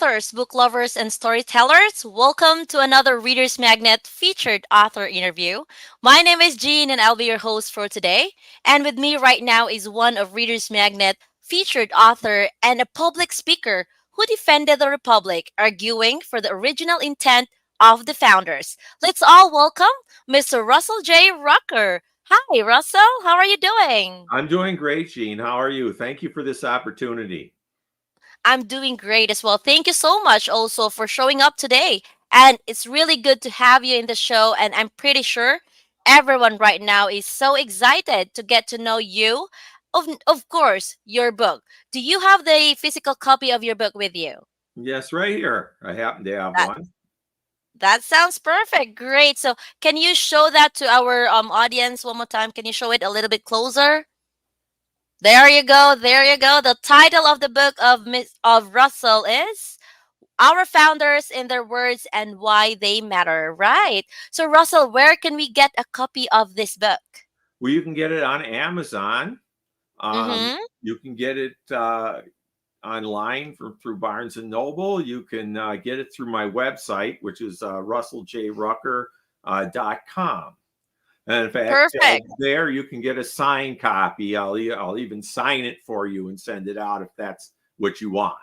authors, book lovers, and storytellers. Welcome to another Reader's Magnet featured author interview. My name is Jean, and I'll be your host for today. And with me right now is one of Reader's Magnet featured author and a public speaker who defended the Republic, arguing for the original intent of the founders. Let's all welcome Mr. Russell J. Rucker. Hi, Russell. How are you doing? I'm doing great, Gene. How are you? Thank you for this opportunity. I'm doing great as well. Thank you so much also for showing up today. And it's really good to have you in the show. And I'm pretty sure everyone right now is so excited to get to know you. Of course, your book. Do you have the physical copy of your book with you? Yes, right here. I happen to have That one. that sounds perfect. Great. So can you show that to our audience one more time? Can you show it a little bit closer? There you go. There you go. The title of the book of Russell is Our Founders in Their Words and Why They Matter. Right. So, Russell, where can we get a copy of this book? Well, you can get it on Amazon. Mm-hmm. You can get it online through Barnes and Noble. You can get it through my website, which is russelljrucker.com. And in fact, Perfect. there you can get a signed copy. I'll even sign it for you and send it out if that's what you want.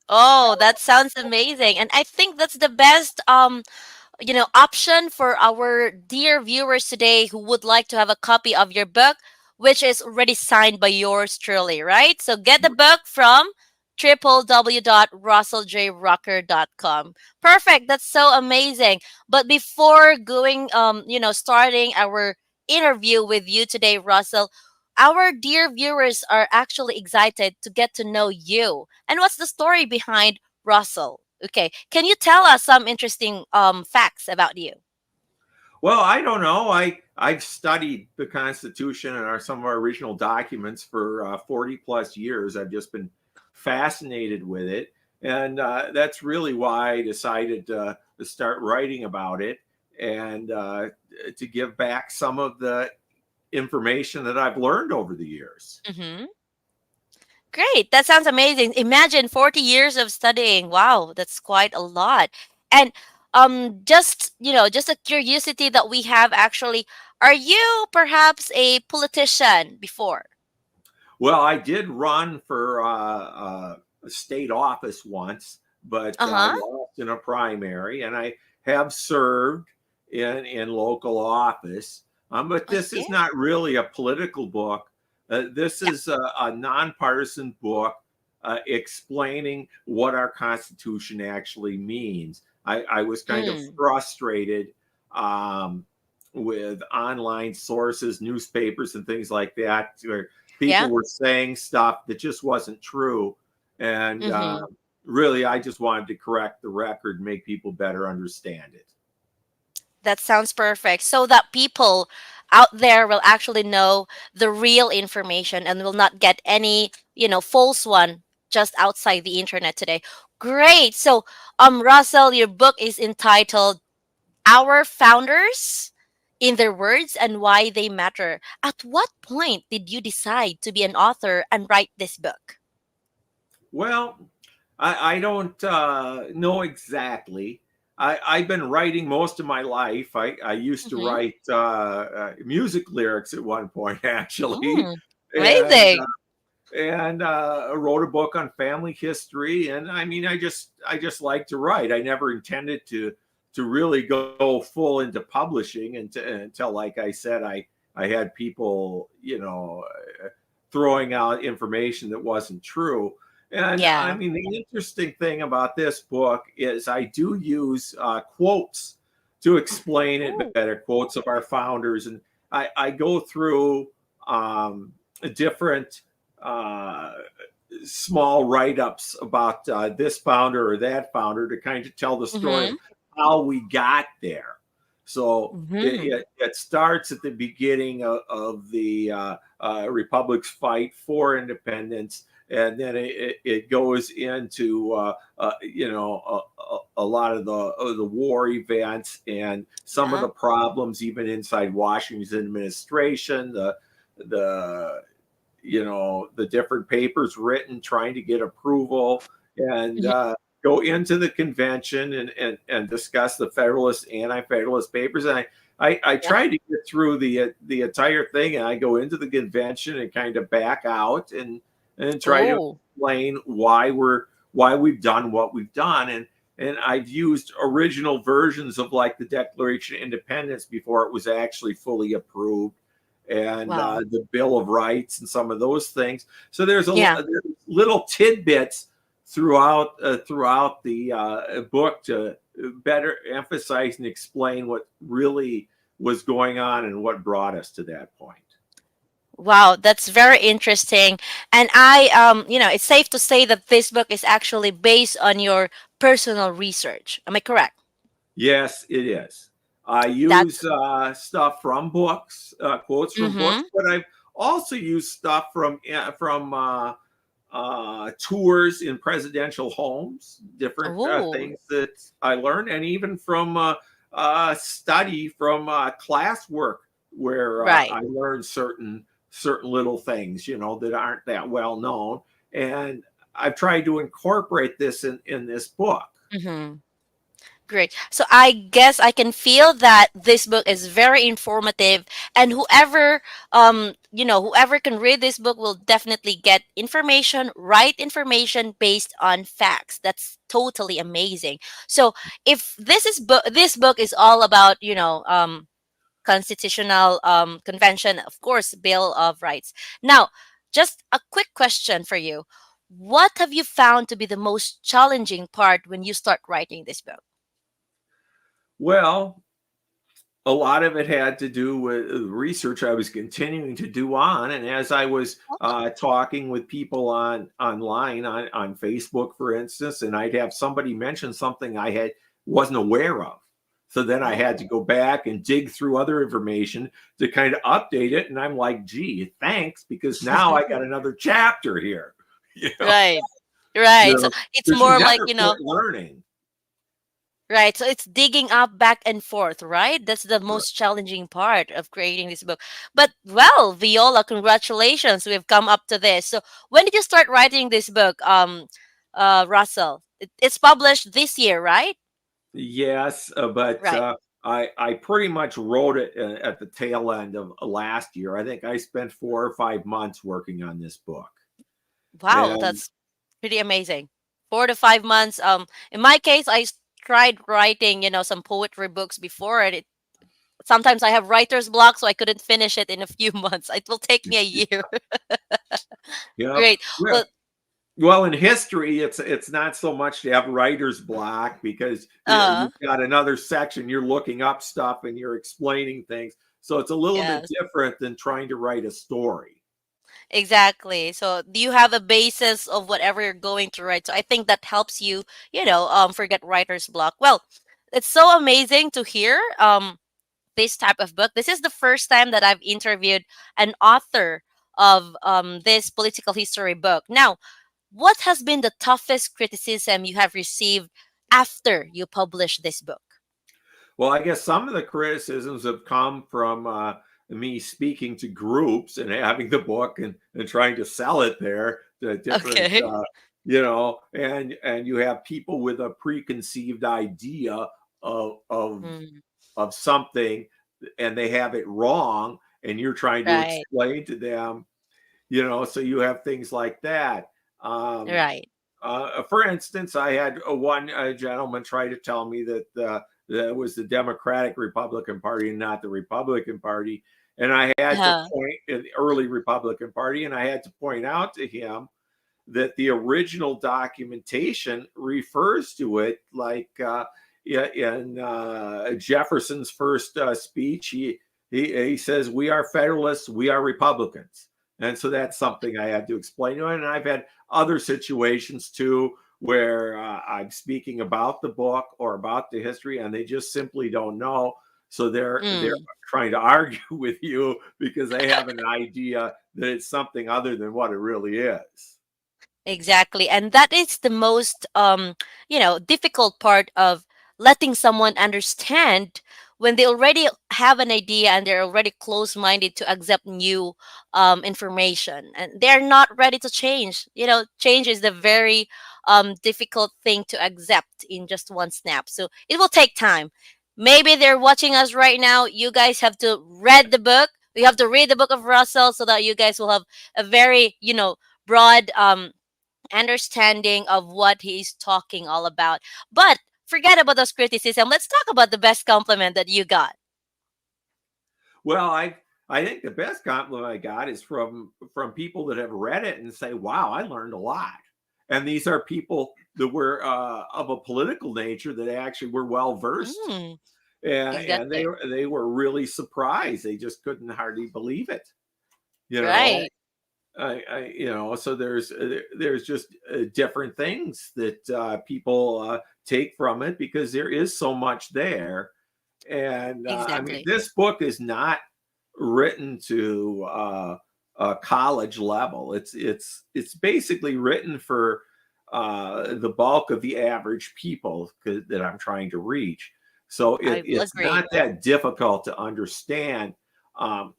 Oh, that sounds amazing. And I think that's the best option for our dear viewers today who would like to have a copy of your book, which is already signed by yours truly, right? So get the book from www.russelljrucker.com. Perfect. That's so amazing. But before going, starting our interview with you today, Russell, our dear viewers are actually excited to get to know you. And what's the story behind Russell? Okay, can you tell us some interesting facts about you? Well, I don't know. I've studied the Constitution and some of our original documents for 40 plus years. I've just been fascinated with it, and that's really why I decided to start writing about it and to give back some of the information that I've learned over the years. Mm-hmm. Great, that sounds amazing. Imagine 40 years of studying. Wow, that's quite a lot. And just a curiosity that we have actually. Are you perhaps a politician before? Well, I did run for a state office once, but Uh I huh. lost in a primary, and I have served in local office. But this Okay. is not really a political book. This Yeah. is a nonpartisan book explaining what our Constitution actually means. I was kind of Mm. frustrated um, with online sources, newspapers, and things like that, where Yeah. people were saying stuff that just wasn't true. And Mm-hmm. really, I just wanted to correct the record, make people better understand it. That sounds perfect. So that people out there will actually know the real information and will not get any, false one just outside the internet today. Great. So, Russell, your book is entitled Our Founders in Their Words and Why They Matter. At what point did you decide to be an author and write this book? Well, I don't know exactly. I've been writing most of my life. I used to Mm-hmm. write music lyrics at one point, actually, Mm, and amazing. wrote a book on family history. And I mean, I just like to write. I never intended to really go full into publishing until, like I said, I had people, throwing out information that wasn't true. And I Yeah. mean, the interesting thing about this book is I do use quotes to explain it Ooh. better, quotes of our founders. And I go through different uh, small write ups about this founder or that founder to kind of tell the story Mm-hmm. of how we got there. So Mm-hmm. it starts at the beginning of the Republic's fight for independence, and then it goes into a lot of the war events and some of Yeah. the problems even inside Washington's administration, the the different papers written trying to get approval, and Mhm. go into the convention and discuss the Federalist, Anti-Federalist papers. And I Yeah. tried to get through the entire thing, and I go into the convention and kind of back out and try to Oh, explain why we've done what we've done. And I've used original versions of like the Declaration of Independence before it was actually fully approved, and wow. the Bill of Rights and some of those things. So Yeah. there's little tidbits throughout the book to better emphasize and explain what really was going on and what brought us to that point. Wow, that's very interesting. And it's safe to say that this book is actually based on your personal research. Am I correct? Yes, it is. I That's use stuff from books, quotes from books, mm-hmm. but I've also used stuff from tours in presidential homes, different Oh, things that I learned, and even from study from classwork where right. I learned certain little things, that aren't that well known, and I've tried to incorporate this in this book. Mm-hmm. Great. So I guess I can feel that this book is very informative, and whoever can read this book will definitely get information, right information based on facts. That's totally amazing. So if this book is all about, constitutional convention, of course, Bill of Rights. Now, just a quick question for you. What have you found to be the most challenging part when you start writing this book? Well, a lot of it had to do with research I was continuing to do on, and as I was talking with people online on Facebook, for instance, and I'd have somebody mention something I had wasn't aware of. So then I had to Oh, go back and dig through other information to kind of update it. And I'm like, gee, thanks, because now I got another chapter here. You know, right. you Right. So know, it's because you more like, never quit learning. right. So it's digging up back and forth, right? That's the most challenging part of creating this book. But well, Viola, congratulations. We've come up to this. So when did you start writing this book, Russell? It's published this year, right? Yes, but Right. I pretty much wrote it at the tail end of last year. I think I spent 4 or 5 months working on this book, Wow, and that's pretty amazing. 4 to 5 months. In my case, tried writing, some poetry books before, and sometimes I have writer's block, so I couldn't finish it in a few months. It will take me a year. yep. Great. Well, Well, well, in history, it's not so much to have writer's block because uh, you've got another section. You're looking up stuff and you're explaining things, so it's a little bit yes, different than trying to write a story. exactly. So, do you have a basis of whatever you're going to write? So, I think that helps you, forget writer's block. Well, it's so amazing to hear this type of book. This is the first time that I've interviewed an author of this political history book. Now, what has been the toughest criticism you have received after you published this book? Well, I guess some of the criticisms have come from me speaking to groups and having the book and trying to sell it there to different, Okay. and you have people with a preconceived idea of of Mm, of something, and they have it wrong, and you're trying to right. explain to them, so you have things like that. Um, Right. for instance, I had one gentleman try to tell me that it was the Democratic Republican Party and not the Republican Party. And I had to Uh, point in the early Republican Party, and I had to point out to him that the original documentation refers to it like in Jefferson's first speech. He says, "We are Federalists, we are Republicans," and so that's something I had to explain to him. And I've had other situations too where I'm speaking about the book or about the history, and they just simply don't know. So they're mm. trying to argue with you because they have an idea that it's something other than what it really is. Exactly. And that is the most difficult part of letting someone understand when they already have an idea and they're already close-minded to accept new information and they're not ready to change. Change is the very difficult thing to accept in just one snap. So it will take time. Maybe they're watching us right now. You guys have to read the book. We have to read the book of Russell so that you guys will have a very, broad understanding of what he's talking all about. But forget about those criticism. Let's talk about the best compliment that you got. Well, I think the best compliment I got is from people that have read it and say, "Wow, I learned a lot." And these are people that were of a political nature that actually were well versed, Mm, and exactly. they were really surprised. They just couldn't hardly believe it. You know, Right. so there's just different things that people take from it because there is so much there. And I mean, Exactly. this book is not written to a college level. It's basically written for the bulk of the average people that I'm trying to reach. So I will it's agree. not that difficult to understand.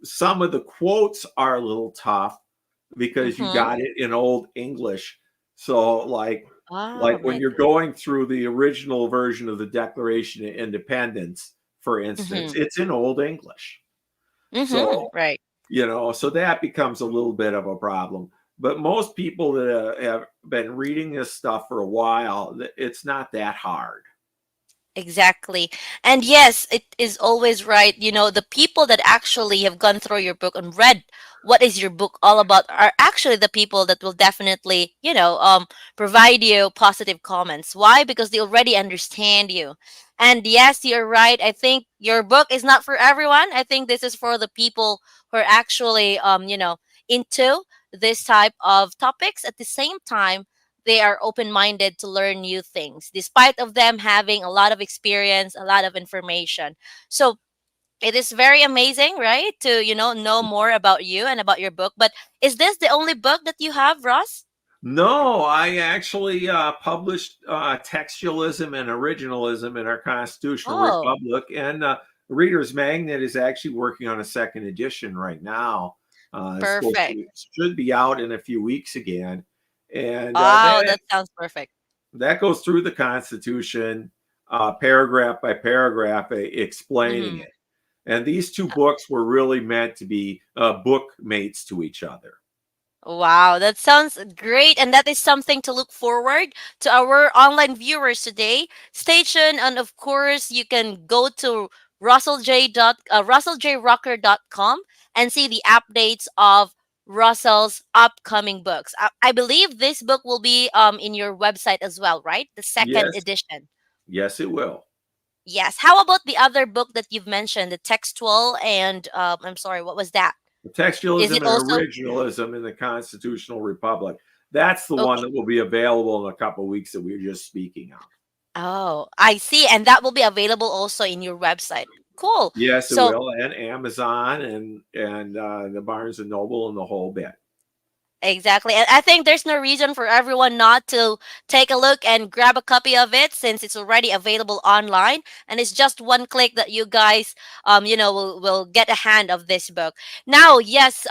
Some of the quotes are a little tough because you Mm-hmm. got it in old English. So like Oh, when right. you're going through the original version of the Declaration of Independence, for instance, Mm-hmm. it's in old English. Mm-hmm. So, Right. so that becomes a little bit of a problem. But most people that have been reading this stuff for a while, it's not that hard. Exactly. And yes, it is always right. The people that actually have gone through your book and read what is your book all about are actually the people that will definitely, provide you positive comments. Why? Because they already understand you. And yes, you're right. I think your book is not for everyone. I think this is for the people who are actually, into this type of topics. At the same time, they are open-minded to learn new things despite of them having a lot of experience, a lot of information. So it is very amazing, right, to know more about you and about your book. But is this the only book that you have, Ross? No, I actually published textualism and originalism in our constitutional Oh, republic, and Reader's Magnet is actually working on a second edition right now. It's supposed perfect. to should be out in a few weeks again, and Wow, that sounds perfect. that goes through the Constitution, paragraph by paragraph, explaining Mm-hmm. it. And these two books were really meant to be book mates to each other. Wow, that sounds great. And that is something to look forward to our online viewers today. Stay tuned. And of course, you can go to russellj.rucker.com and see the updates of Russell's upcoming books. I believe this book will be in your website as well, right? The second Yes, edition. yes, it will. Yes. How about the other book that you've mentioned, the textual and I'm sorry, what was that? Is Textualism it and also originalism in the constitutional republic. That's the one okay? that will be available in a couple of weeks that we were just speaking of. Oh, I see. And that will be available also in your website. Cool. Yes, it So, will, and Amazon and the Barnes and Noble and the whole bit. exactly. And I think there's no reason for everyone not to take a look and grab a copy of it since it's already available online. And it's just one click that you guys, will get a hand of this book. Now, yes,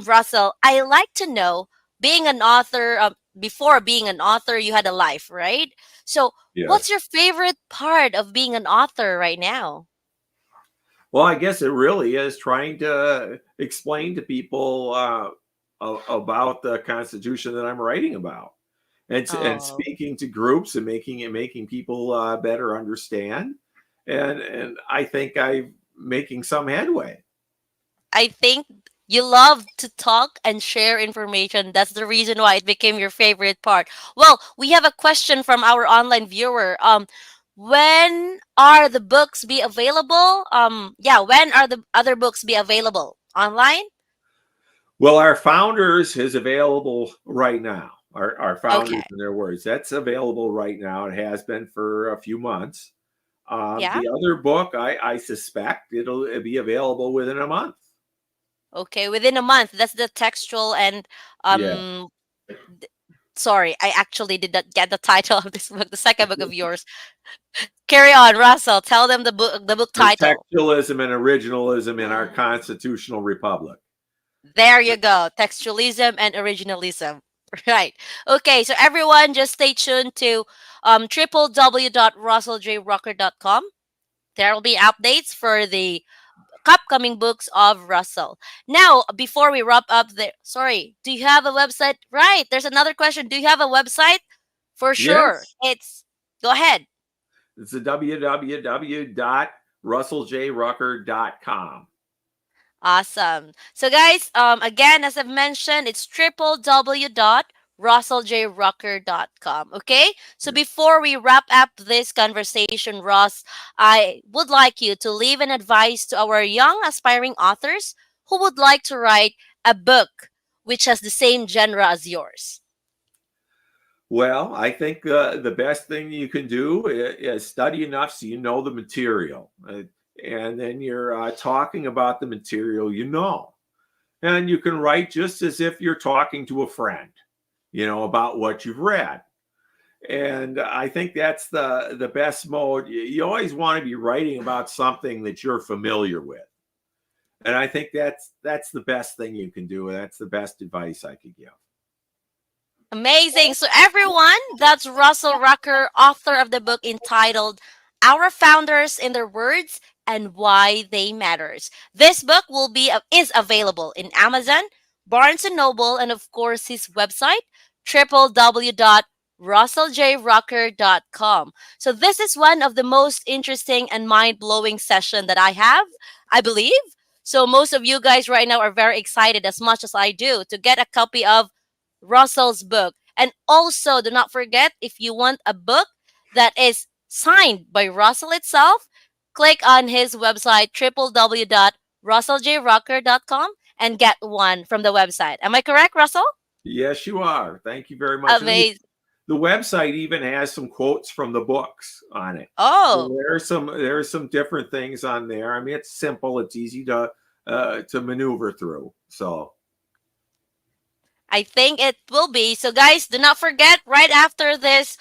Russell, I like to know being an author, before being an author, you had a life, right? So, what's Yes. your favorite part of being an author right now? Well, I guess it really is trying to explain to people about the Constitution that I'm writing about, and Oh. speaking to groups and making people better understand. And I think I'm making some headway. I think you love to talk and share information. That's the reason why it became your favorite part. Well, we have a question from our online viewer. When are the books be available? Yeah, when are the other books be available? Online? Well, our founders is available right now. Our founders, Okay. in their words, that's available right now. It has been for a few months. Yeah. The other book, I suspect it'll be available within a month. Okay. Within a month. That's the textual and Yeah. um sorry, I actually did not get the title of this book, the second book of yours. Carry on, Russell. Tell them the book The title. textualism and originalism in our constitutional republic. There you go. Textualism and originalism. Right. Okay, so everyone just stay tuned to www.russelljrucker.com. There will be updates for the upcoming books of Russell. Now, before we wrap up the sorry, do you have a website? Right. There's another question. Do you have a website? For sure. Yes, It's go ahead. it's the www.russelljrucker.com. Awesome. So, guys, again, as I've mentioned, it's www.russelljrucker.com. Okay. So, before we wrap up this conversation, Ross, I would like you to leave an advice to our young aspiring authors who would like to write a book which has the same genre as yours. Well, I think the best thing you can do is study enough so you know the material. And then you're talking about the material you know. And you can write just as if you're talking to a friend, about what you've read. And I think that's the best mode. You always want to be writing about something that you're familiar with. And I think that's the best thing you can do. And that's the best advice I could give. Amazing. So everyone, that's Russell Rucker, author of the book entitled Our Founders in Their Words and Why They Matters. This book is available in Amazon, Barnes and Noble, and of course his website www.russelljrucker.com. So this is one of the most interesting and mind-blowing session that I believe. So most of you guys right now are very excited as much as I do to get a copy of Russell's book. And also, do not forget if you want a book that is signed by Russell itself, click on his website www.russelljrucker.com and get one from the website. Am I correct, Russell? Yes, you are. Thank you very much. And Amazing. the website even has some quotes from the books on it. So Oh, there are some different things on there. I mean, it's simple. It's easy to maneuver through. So I think it will be. So guys, do not forget right after this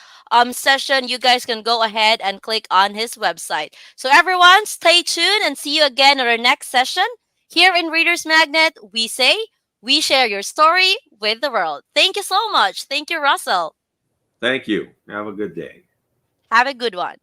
session, you guys can go ahead and click on his website. So everyone, stay tuned and see you again in our next session. Here in Readers Magnet, we say we share your story with the world. Thank you so much. Thank you, Russell. thank you. Have a good day. Have a good one.